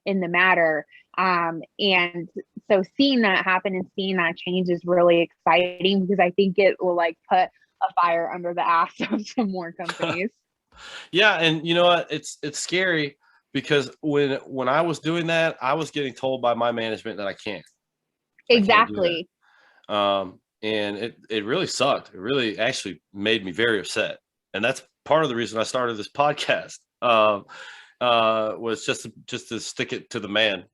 S2: in the matter. And so seeing that happen and seeing that change is really exciting, because I think it will like put a fire under the ass of some more companies.
S1: Yeah. And you know what? It's scary, because when I was doing that, I was getting told by my management that I can't
S2: Exactly.
S1: do that. And it really sucked. It really actually made me very upset. And that's part of the reason I started this podcast. Was just to stick it to the man.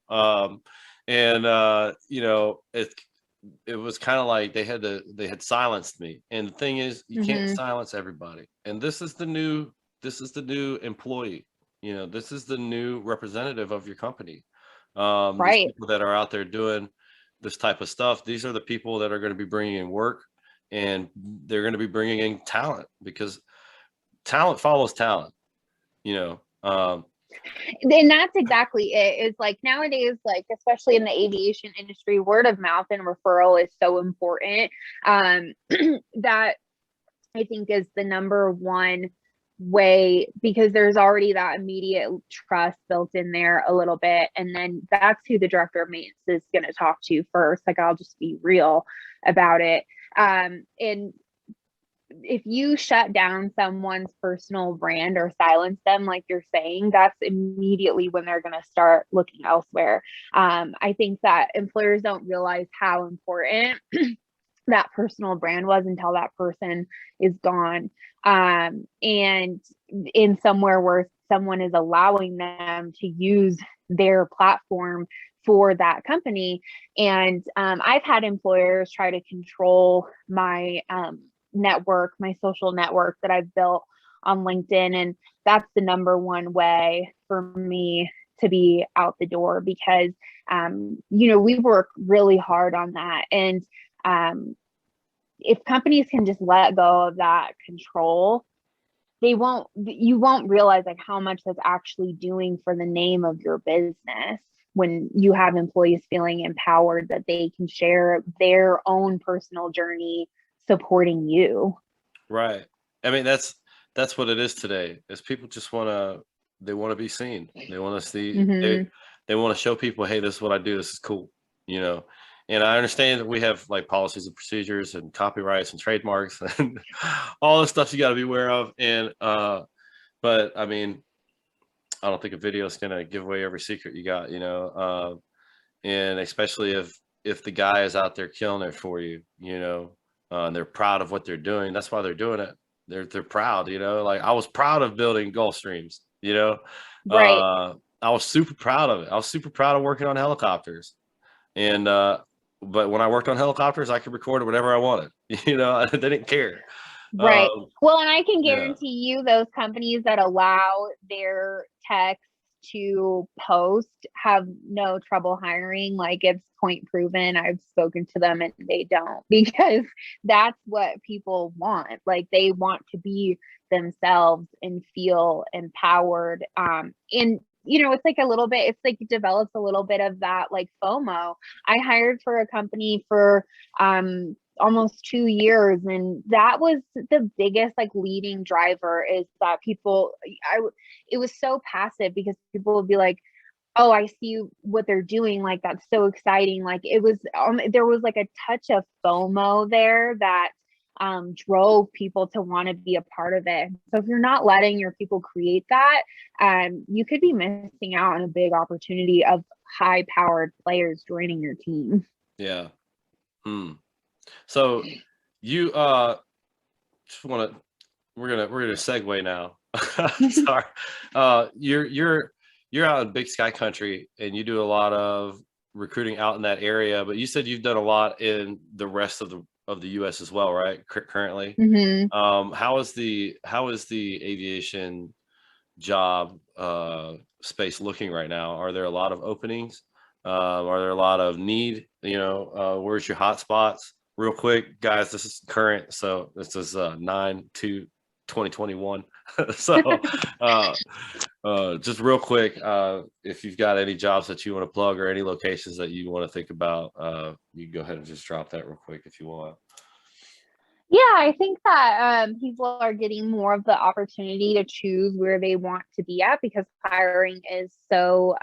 S1: It was kind of like they had silenced me. And the thing is, you can't silence everybody. And this is the new employee. This is the new representative of your company.
S2: Right.
S1: These people that are out there doing this type of stuff, these are the people that are going to be bringing in work, and they're going to be bringing in talent, because talent follows talent.
S2: And that's exactly it. It's like nowadays, like especially in the aviation industry, word of mouth and referral is so important. That I think is the number one way, because there's already that immediate trust built in there a little bit. And then that's who the director of maintenance is going to talk to first. Like, I'll just be real about it. And if you shut down someone's personal brand or silence them, like you're saying, that's immediately when they're going to start looking elsewhere. I think that employers don't realize how important that personal brand was until that person is gone. And in somewhere where someone is allowing them to use their platform for that company. And I've had employers try to control my network, my social network that I've built on LinkedIn. And that's the number one way for me to be out the door, because, we work really hard on that. And if companies can just let go of that control, you won't realize like how much that's actually doing for the name of your business, when you have employees feeling empowered that they can share their own personal journey supporting you.
S1: Right. I mean, that's what it is today, is people just want to be seen. They want to see, they want to show people, hey, this is what I do. This is cool. And I understand that we have like policies and procedures and copyrights and trademarks and all the stuff you got to be aware of. And, but I mean, I don't think a video is going to give away every secret you got, and especially if the guy is out there killing it for you, and they're proud of what they're doing. That's why they're doing it. They're proud, like I was proud of building Gulfstreams,
S2: Right.
S1: I was super proud of it. I was super proud of working on helicopters. And, but when I worked on helicopters, I could record it whatever I wanted, they didn't care.
S2: Right. Well, and I can guarantee you those companies that allow their techs to post have no trouble hiring. Like, it's point proven. I've spoken to them and they don't, because that's what people want. Like, they want to be themselves and feel empowered. And it's like a little bit, it's like it develops a little bit of that like FOMO. I hired for a company for almost 2 years, and that was the biggest like leading driver, is that it was so passive, because people would be like, oh, I see what they're doing, like that's so exciting. Like it was there was like a touch of FOMO there that drove people to want to be a part of it. So if you're not letting your people create that, you could be missing out on a big opportunity of high powered players joining your team.
S1: Yeah. So you just want to, we're gonna segue now. Sorry. You're out in Big Sky Country, and you do a lot of recruiting out in that area, but you said you've done a lot in the rest of the US as well, right? Currently. How is the aviation job space looking right now? Are there a lot of openings? Are there a lot of need? Where's your hot spots? Real quick, guys, this is current, so this is 9/2/2021. So just real quick, if you've got any jobs that you want to plug or any locations that you want to think about, you can go ahead and just drop that real quick if you want.
S2: Yeah, I think that people are getting more of the opportunity to choose where they want to be at, because hiring is so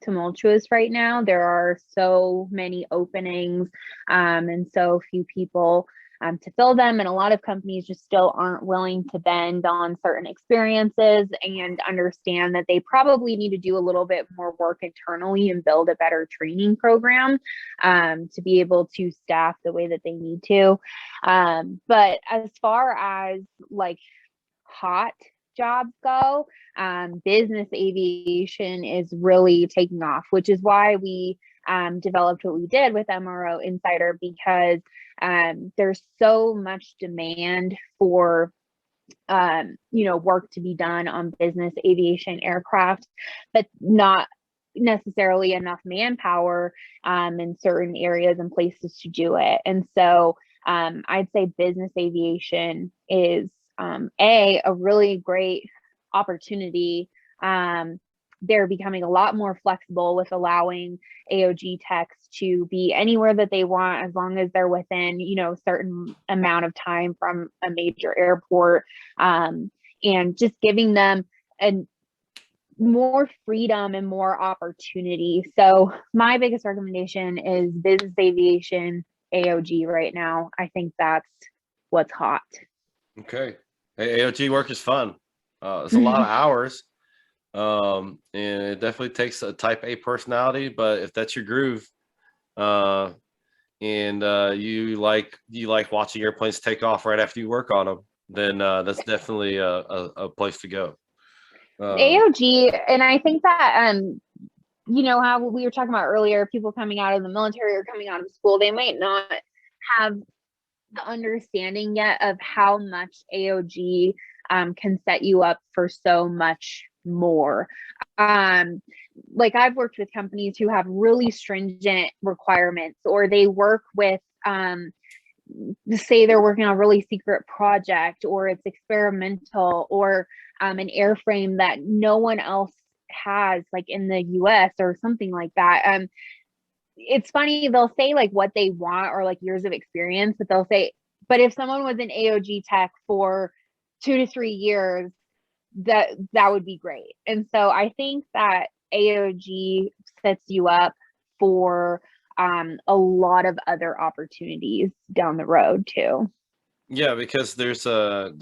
S2: tumultuous right now. There are so many openings and so few people to fill them, and a lot of companies just still aren't willing to bend on certain experiences and understand that they probably need to do a little bit more work internally and build a better training program to be able to staff the way that they need to. But as far as like hot jobs go, business aviation is really taking off, which is why we developed what we did with MRO Insider, because there's so much demand for work to be done on business aviation aircraft, but not necessarily enough manpower in certain areas and places to do it. And so I'd say business aviation is a really great opportunity. They're becoming a lot more flexible with allowing AOG techs to be anywhere that they want, as long as they're within, a certain amount of time from a major airport, and just giving them more freedom and more opportunity. So my biggest recommendation is business aviation AOG right now. I think that's what's hot.
S1: Okay. Hey, AOG work is fun. It's a lot of hours. And it definitely takes a type A personality, but if that's your groove, and you like watching airplanes take off right after you work on them, then that's definitely a place to go.
S2: AOG, and I think that how we were talking about earlier, people coming out of the military or coming out of school, they might not have the understanding yet of how much AOG can set you up for so much more. Like I've worked with companies who have really stringent requirements, or they work with say they're working on a really secret project, or it's experimental, or an airframe that no one else has, like in the US or something like that. It's funny, they'll say like what they want or like years of experience, but they'll say, but if someone was an AOG tech for 2 to 3 years, that would be great. And so I think that AOG sets you up for a lot of other opportunities down the road too.
S1: Yeah, because there's a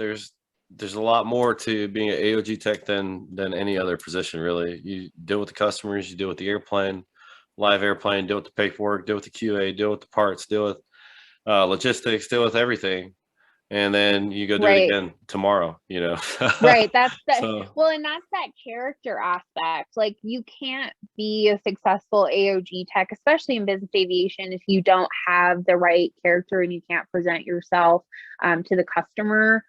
S1: lot more to being an AOG tech than any other position, really. You deal with the customers, you deal with the airplane, live airplane, deal with the paperwork, deal with the QA, deal with the parts, deal with logistics, deal with everything. And then you go do it again tomorrow,
S2: Right. That's
S1: So,
S2: well, and that's that character aspect. Like you can't be a successful AOG tech, especially in business aviation, if you don't have the right character and you can't present yourself to the customer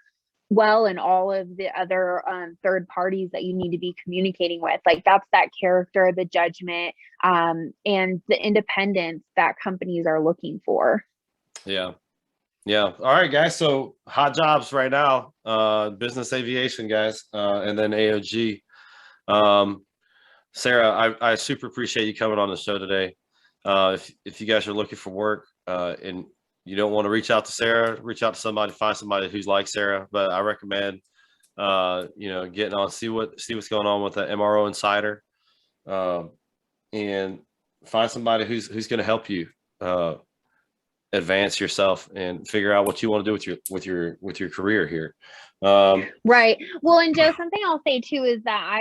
S2: well, and all of the other third parties that you need to be communicating with. Like that's that character, the judgment, and the independence that companies are looking for.
S1: yeah. All right, guys. So hot jobs right now, business aviation, guys, and then AOG. Sarah, I super appreciate you coming on the show today. If you guys are looking for work and you don't want to reach out to Sarah, reach out to somebody, find somebody who's like Sarah. But I recommend getting on, see what's going on with the MRO Insider, and find somebody who's going to help you advance yourself and figure out what you want to do with your career here.
S2: Right. Well, and Joe, something I'll say too is that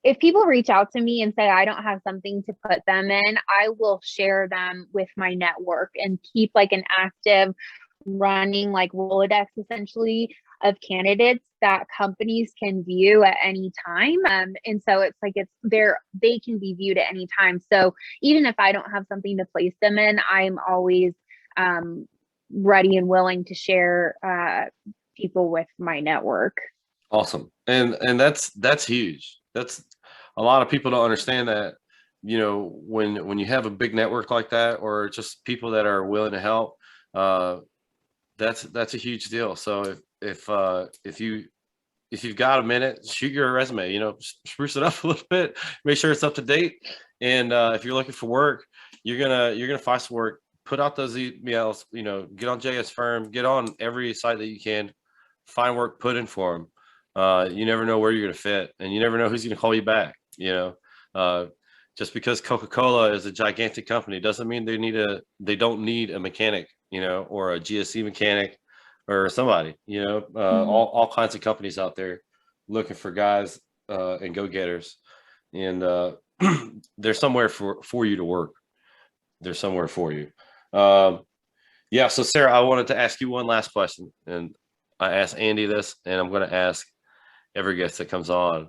S2: if people reach out to me and say I don't have something to put them in, I will share them with my network and keep like an active running like Rolodex essentially of candidates that companies can view at any time. And so it's like they can be viewed at any time. So even if I don't have something to place them in, I'm always ready and willing to share people with my network.
S1: Awesome. And that's huge. That's a lot of people don't understand that, when you have a big network like that, or just people that are willing to help, that's a huge deal. So if you've got a minute, shoot your resume, spruce it up a little bit, make sure it's up to date. And if you're looking for work, you're gonna find some work. Put out those emails, get on JS Firm, get on every site that you can, find work, put in for them. You never know where you're going to fit, and you never know who's going to call you back. Just because Coca-Cola is a gigantic company doesn't mean they don't need a mechanic, or a GSC mechanic or somebody, all kinds of companies out there looking for guys and go-getters, and they're somewhere for you to work. They're somewhere for you. Yeah. So Sarah, I wanted to ask you one last question, and I asked Andy this, and I'm going to ask every guest that comes on.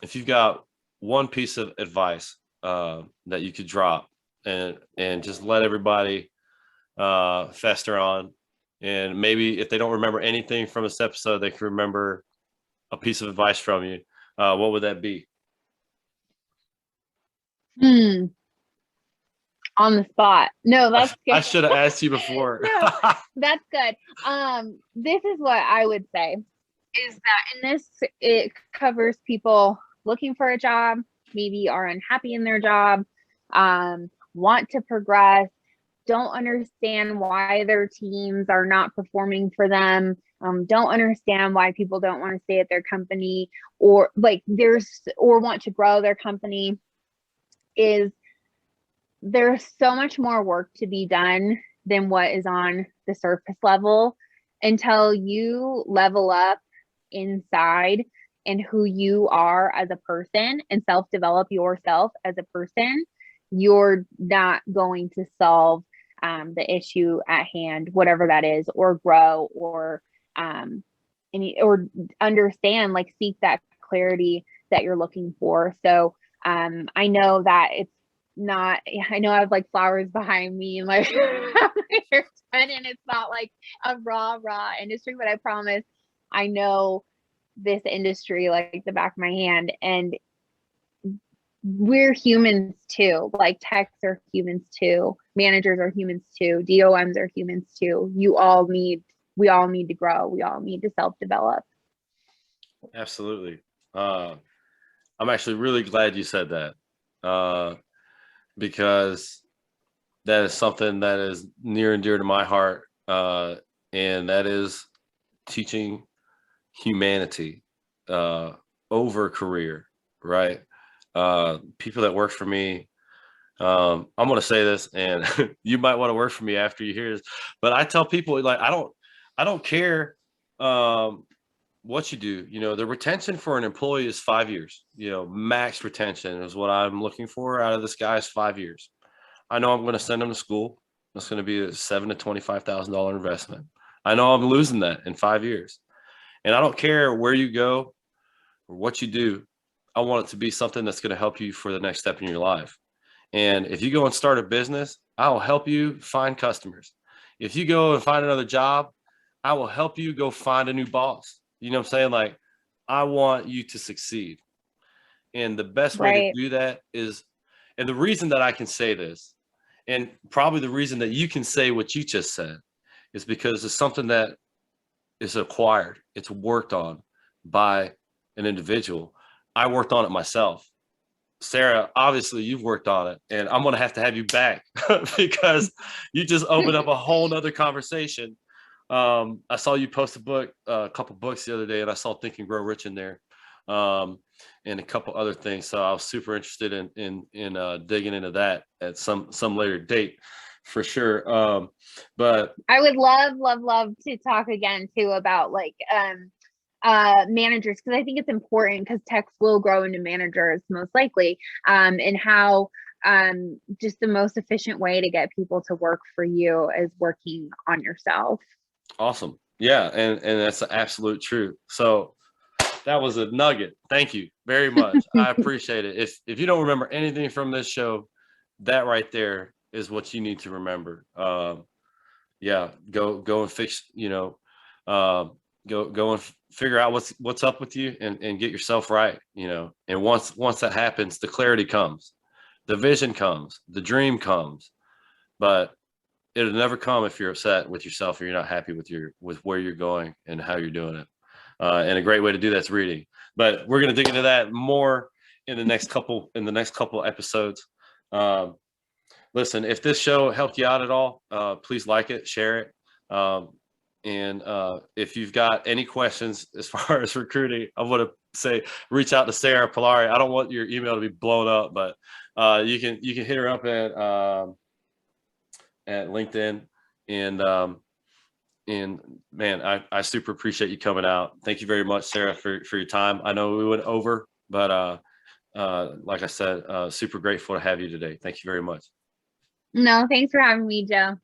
S1: If you've got one piece of advice that you could drop and just let everybody fester on, and maybe if they don't remember anything from this episode, they can remember a piece of advice from you, what would that be?
S2: On the spot. No, that's good.
S1: I should have asked you before.
S2: No, that's good. This is what I would say is that it covers people looking for a job, maybe are unhappy in their job, want to progress, don't understand why their teams are not performing for them, don't understand why people don't want to stay at their company, or want to grow their company. There's so much more work to be done than what is on the surface level. Until you level up inside and who you are as a person and self-develop yourself as a person, you're not going to solve the issue at hand, whatever that is, or grow, or understand, like seek that clarity that you're looking for. So I know that I know I have like flowers behind me and like and it's not like a raw industry, but I promise I know this industry like the back of my hand, and we're humans too. Like techs are humans too, managers are humans too, DOMs are humans too. We all need to grow. We all need to self-develop.
S1: Absolutely. I'm actually really glad you said that, because that is something that is near and dear to my heart, and that is teaching humanity over career, right? People that work for me, I'm going to say this, and you might want to work for me after you hear this, but I tell people, like, I don't care what you do. The retention for an employee is 5 years. Max retention is what I'm looking for out of this guy is 5 years. I know I'm going to send him to school. That's going to be a $7,000 to $25,000 investment. I know I'm losing that in 5 years. And I don't care where you go or what you do. I want it to be something that's going to help you for the next step in your life. And if you go and start a business, I will help you find customers. If you go and find another job, I will help you go find a new boss. You know what I'm saying? Like, I want you to succeed. And the best way to do that is, and the reason that I can say this, and probably the reason that you can say what you just said, is because it's something that is acquired. It's worked on by an individual. I worked on it myself. Sarah, obviously you've worked on it, and I'm going to have you back because you just opened up a whole nother conversation. I saw you post a couple books the other day, and I saw Think and Grow Rich in there, and a couple other things. So I was super interested in digging into that at some later date for sure. But
S2: I would love to talk again too about like managers, because I think it's important, because techs will grow into managers most likely, and how just the most efficient way to get people to work for you is working on yourself.
S1: Awesome. Yeah, and that's the absolute truth. So that was a nugget. Thank you very much. I appreciate it. If you don't remember anything from this show, that right there is what you need to remember. Yeah, go and fix, go and figure out what's up with you, and get yourself right, and once that happens, the clarity comes, the vision comes, the dream comes, but it'll never come if you're upset with yourself or you're not happy with where you're going and how you're doing it. And a great way to do that's reading, but we're going to dig into that more in the next couple episodes. Listen, if this show helped you out at all, please like it, share it. And if you've got any questions as far as recruiting, I want to say reach out to Sarah Parlari. I don't want your email to be blown up, but you can hit her up at LinkedIn. And man, I super appreciate you coming out. Thank you very much, Sarah, for your time. I know we went over, but like I said, super grateful to have you today. Thank you very much.
S2: No, thanks for having me, Joe.